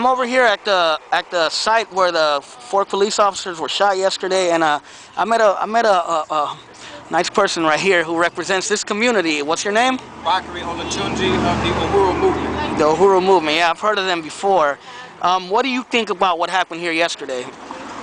I'm over here at the site where the 4 police officers were shot yesterday, and I met a nice person right here who represents this community. What's your name? Bakari Olatunji of the Uhuru movement. The Uhuru movement. Yeah, I've heard of them before. What do you think about what happened here yesterday?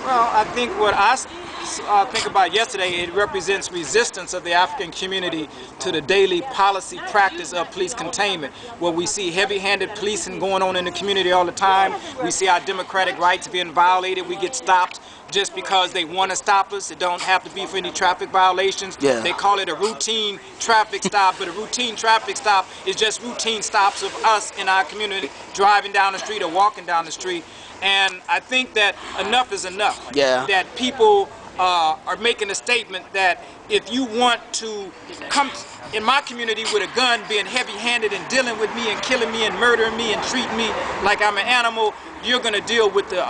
Well, I think what I think about yesterday, it represents resistance of the African community to the daily policy practice of police containment, where we see heavy-handed policing going on in the community all the time. We see our democratic rights being violated. We get stopped just because they want to stop us. It don't have to be for any traffic violations. Yeah. They call it a routine traffic stop, but a routine traffic stop is just routine stops of us in our community driving down the street or walking down the street. And I think that enough is enough. Yeah. That people are making a statement that if you want to come in my community with a gun, being heavy-handed and dealing with me and killing me and murdering me and treating me like I'm an animal, you're going to deal with the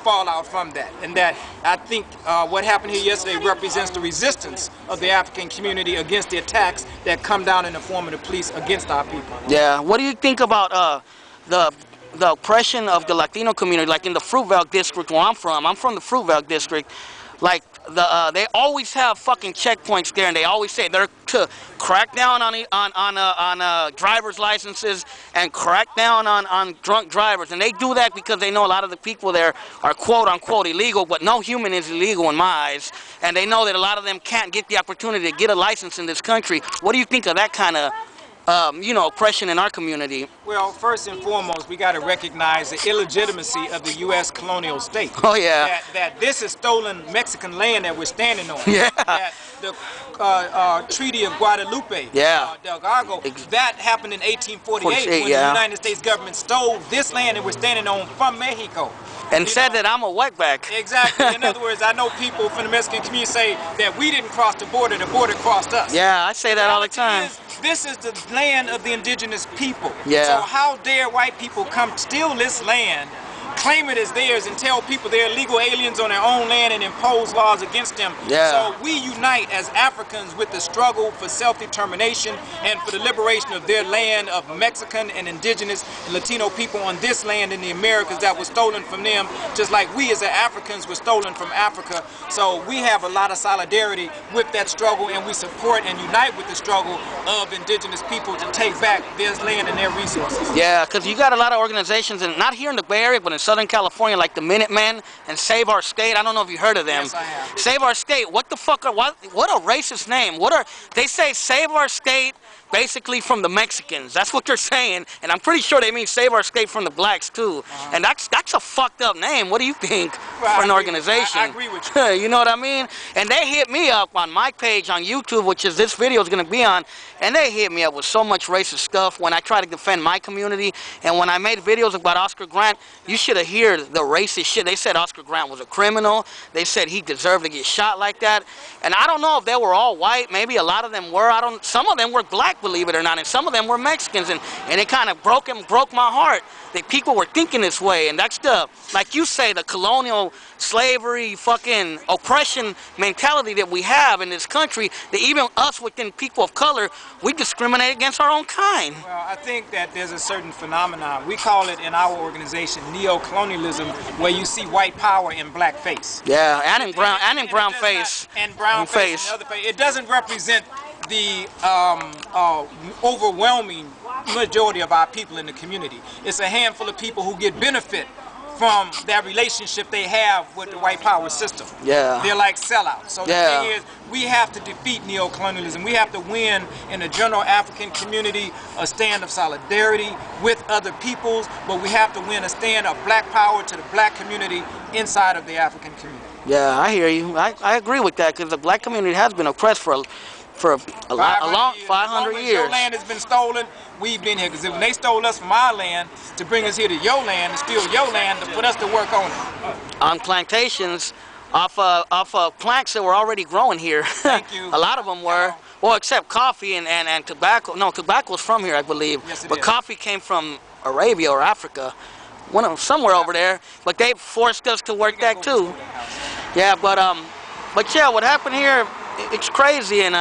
fallout from that. And that I think what happened here yesterday represents the resistance of the African community against the attacks that come down in the form of the police against our people. Yeah. What do you think about the oppression of the Latino community, like in the Fruitvale district where I'm from? I'm from the Fruitvale district. Like they always have fucking checkpoints there, and they always say they're to crack down on driver's licenses and crack down on drunk drivers, and they do that because they know a lot of the people there are quote unquote illegal, but no human is illegal in my eyes, and they know that a lot of them can't get the opportunity to get a license in this country. What do you think of that kind of oppression in our community? Well, first and foremost, we got to recognize the illegitimacy of the U.S. colonial state. Oh, yeah. That this is stolen Mexican land that we're standing on. Yeah. That the Treaty of Guadalupe, Yeah. Delgado, that happened in 1848 when yeah. the United States government stole this land that we're standing on from Mexico. And said that I'm a wetback. Exactly. In other words, I know people from the Mexican community say that we didn't cross the border crossed us. Yeah, I say that all the time. This is the land of the indigenous people. Yeah. So how dare white people come steal this land, claim it as theirs, and tell people they're illegal aliens on their own land and impose laws against them? Yeah. So we unite as Africans with the struggle for self-determination and for the liberation of their land, of Mexican and indigenous and Latino people on this land in the Americas that was stolen from them, just like we as Africans were stolen from Africa. So we have a lot of solidarity with that struggle, and we support and unite with the struggle of indigenous people to take back their land and their resources. Yeah, because you got a lot of organizations, and not here in the Bay Area, but in Southern California, like the Minutemen and Save Our State. I don't know if you heard of them. Yes, I have. Save Our State. What the fuck? What a racist name. They say Save Our State basically from the Mexicans. That's what they're saying, and I'm pretty sure they mean Save Our State from the blacks too. And that's a fucked up name. What do you think for an organization? I agree with you. You know what I mean? And they hit me up on my page on YouTube, which is this video is going to be on, and they hit me up with so much racist stuff when I try to defend my community. And when I made videos about Oscar Grant, you should have heard the racist shit. They said Oscar Grant was a criminal. They said he deserved to get shot like that. And I don't know if they were all white. Maybe a lot of them were. Some of them were black, believe it or not, and some of them were Mexicans, and it kind of broke my heart that people were thinking this way. And that's like you say, the colonial slavery fucking oppression mentality that we have in this country, that even us within people of color, we discriminate against our own kind. Well, I think that there's a certain phenomenon. We call it in our organization neo-colonialism, where you see white power in black face. Yeah, and in brown face. And brown face and other face. It doesn't represent the overwhelming majority of our people in the community. It's a handful of people who get benefit from that relationship they have with the white power system. Yeah. They're like sellouts. So the thing is, we have to defeat neo-colonialism. We have to win in the general African community a stand of solidarity with other peoples, but we have to win a stand of black power to the black community inside of the African community. Yeah, I hear you. I agree with that, because the black community has been oppressed for a long 500 years. Your land has been stolen, we've been here. Because when they stole us from our land to bring us here to your land, to steal your land, to put us to work on it. On plantations, off of plants that were already growing here. Thank you. A lot of them were. Well, except coffee and tobacco. No, tobacco's from here, I believe. Yes, it but is. Coffee came from Arabia or Africa. Somewhere over there. But they forced us to work that too. Yeah, but yeah, what happened here, it's crazy, and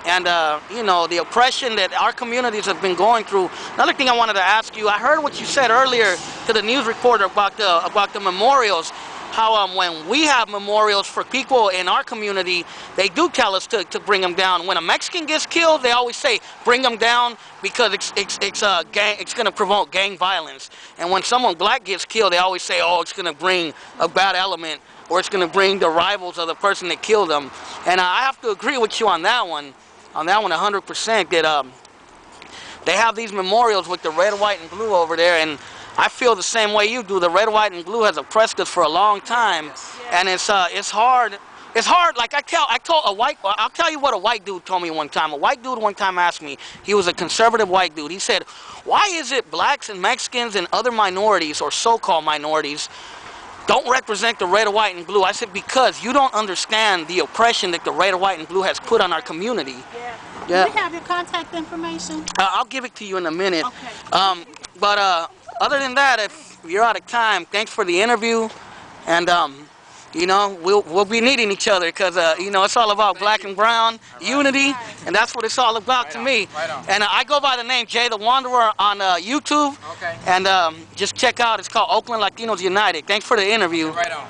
and you know, the oppression that our communities have been going through. Another thing I wanted to ask you, I heard what you said earlier to the news reporter about the memorials. How when we have memorials for people in our community, they do tell us to bring them down. When a Mexican gets killed, they always say bring them down because it's going to promote gang violence. And when someone black gets killed, they always say, oh, it's going to bring a bad element, or it's going to bring the rivals of the person that killed them. And I have to agree with you on that one 100%. That they have these memorials with the red, white, and blue over there, and I feel the same way you do. The red, white, and blue has oppressed us for a long time, and it's hard. It's hard. Like I'll tell you what a white dude told me one time. A white dude one time asked me. He was a conservative white dude. He said, "Why is it blacks and Mexicans and other minorities or so-called minorities don't represent the red, white, and blue?" I said, because you don't understand the oppression that the red, white, and blue has put on our community. Yeah. Do we have your contact information? I'll give it to you in a minute. Okay. But other than that, if you're out of time, thanks for the interview, and you know, we'll be needing each other, because you know, it's all about black and brown unity, and that's what it's all about to me. Right on. And I go by the name Jay the Wanderer on YouTube. Okay. And just check out, it's called Oakland Latinos United. Thanks for the interview. Right on.